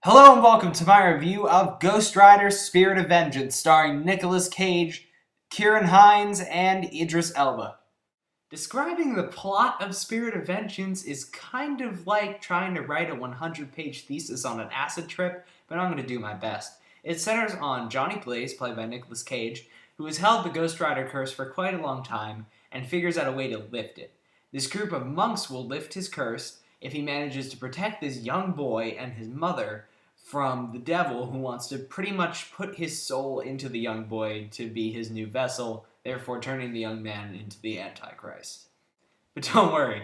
Hello and welcome to my review of Ghost Rider Spirit of Vengeance, starring Nicolas Cage, Kieran Hines, and Idris Elba. Describing the plot of Spirit of Vengeance is kind of like trying to write a 100-page thesis on an acid trip, but I'm going to do my best. It centers on Johnny Blaze, played by Nicolas Cage, who has held the Ghost Rider curse for quite a long time and figures out a way to lift it. This group of monks will lift his curse if he manages to protect this young boy and his mother from the devil, who wants to pretty much put his soul into the young boy to be his new vessel, therefore turning the young man into the Antichrist. But don't worry,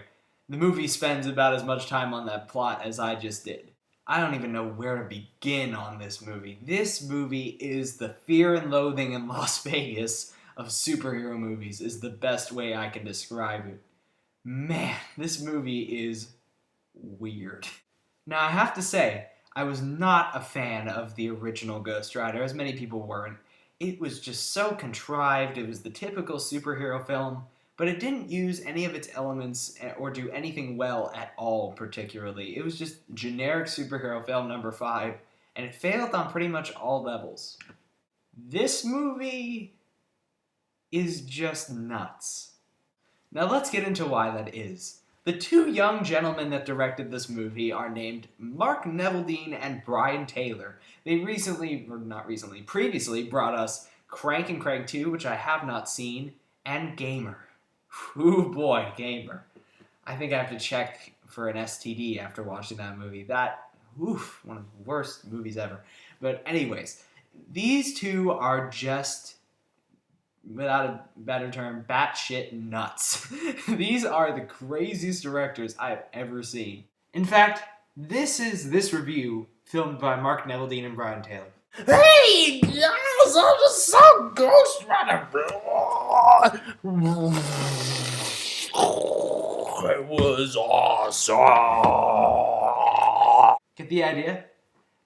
the movie spends about as much time on that plot as I just did. I don't even know where to begin on this movie. This movie is the Fear and Loathing in Las Vegas of superhero movies, is the best way I can describe it. Man, this movie is weird. Now, I have to say, I was not a fan of the original Ghost Rider, as many people weren't. It was just so contrived. It was the typical superhero film, but it didn't use any of its elements or do anything well at all, particularly. It was just generic superhero film number 5, and it failed on pretty much all levels. This movie is just nuts. Now let's get into why that is. The two young gentlemen that directed this movie are named Mark Neveldine and Brian Taylor. They previously brought us Crank and Crank 2, which I have not seen, and Gamer. Ooh boy, Gamer. I think I have to check for an STD after watching that movie. One of the worst movies ever. But anyways, these two are just, without a better term, batshit nuts. These are the craziest directors I've ever seen. In fact, this is this review filmed by Mark Neveldine and Brian Taylor. Hey guys, I just saw Ghost Rider. It was awesome. Get the idea?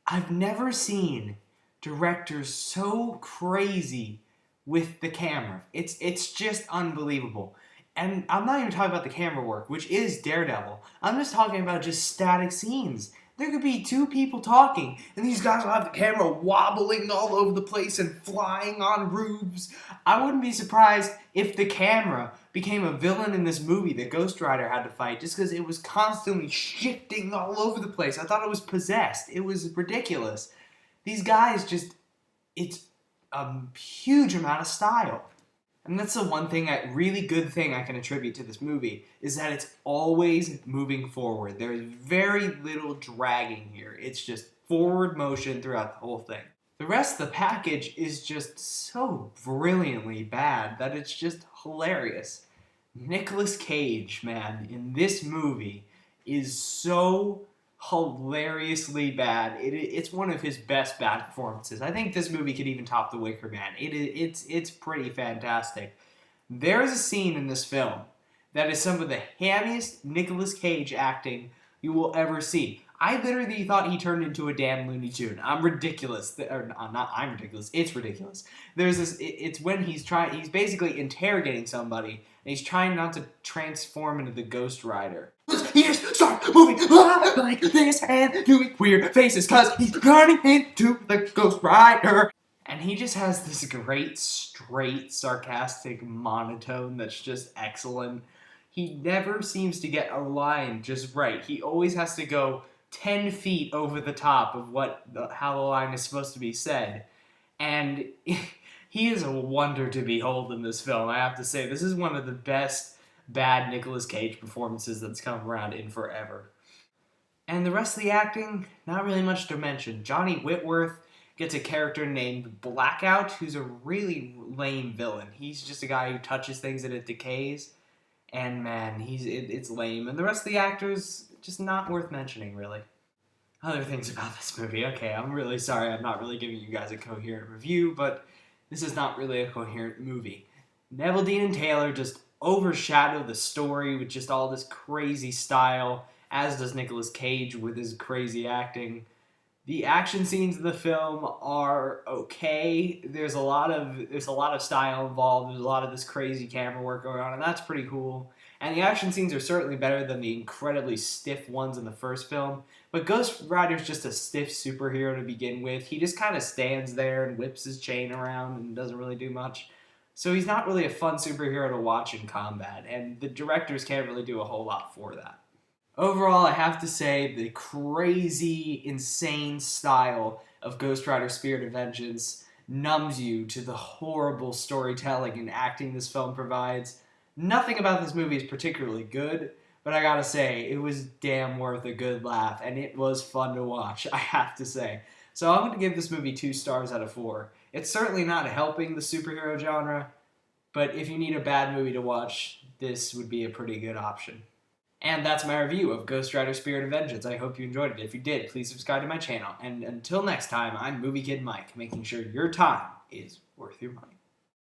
I've never seen directors so crazy with the camera. It's just unbelievable. And I'm not even talking about the camera work, which is Daredevil. I'm just talking about just static scenes. There could be two people talking, and these guys will have the camera wobbling all over the place and flying on roofs. I wouldn't be surprised if the camera became a villain in this movie that Ghost Rider had to fight, just because it was constantly shifting all over the place. I thought it was possessed. It was ridiculous. These guys just, it's a huge amount of style. And that's the one thing, really good thing I can attribute to this movie, is that it's always moving forward. There's very little dragging here. It's just forward motion throughout the whole thing. The rest of the package is just so brilliantly bad that it's just hilarious. Nicolas Cage, man, in this movie is so hilariously bad. It's one of his best bad performances. I think this movie could even top The Wicker Man. It's pretty fantastic. There is a scene in this film that is some of the hammiest Nicolas Cage acting you will ever see. I literally thought he turned into a damn Looney Tune. I'm ridiculous. I'm ridiculous. It's ridiculous. There's this, it's when he's basically interrogating somebody, and he's trying not to transform into the Ghost Rider. He just starts moving like this and doing weird faces because he's turning into the Ghost Rider. And he just has this great, straight, sarcastic monotone that's just excellent. He never seems to get a line just right. He always has to go 10 feet over the top of how the line is supposed to be said. And he is a wonder to behold in this film. I have to say, this is one of the best bad Nicolas Cage performances that's come around in forever. And the rest of the acting, not really much to mention. Johnny Whitworth gets a character named Blackout, who's a really lame villain. He's just a guy who touches things and it decays. And man, it's lame. And the rest of the actors, just not worth mentioning, really. Other things about this movie. Okay, I'm really sorry I'm not really giving you guys a coherent review, but this is not really a coherent movie. Neveldine and Taylor just overshadow the story with just all this crazy style, as does Nicolas Cage with his crazy acting. The action scenes in the film are okay. There's a lot of style involved. There's a lot of this crazy camera work going on, and that's pretty cool. And the action scenes are certainly better than the incredibly stiff ones in the first film. But Ghost Rider's just a stiff superhero to begin with. He just kind of stands there and whips his chain around and doesn't really do much. So he's not really a fun superhero to watch in combat, and the directors can't really do a whole lot for that. Overall, I have to say the crazy, insane style of Ghost Rider Spirit of Vengeance numbs you to the horrible storytelling and acting this film provides. Nothing about this movie is particularly good, but I gotta say, it was damn worth a good laugh, and it was fun to watch, I have to say. So I'm going to give this movie 2 stars out of 4. It's certainly not helping the superhero genre, but if you need a bad movie to watch, this would be a pretty good option. And that's my review of Ghost Rider Spirit of Vengeance. I hope you enjoyed it. If you did, please subscribe to my channel. And until next time, I'm Movie Kid Mike, making sure your time is worth your money.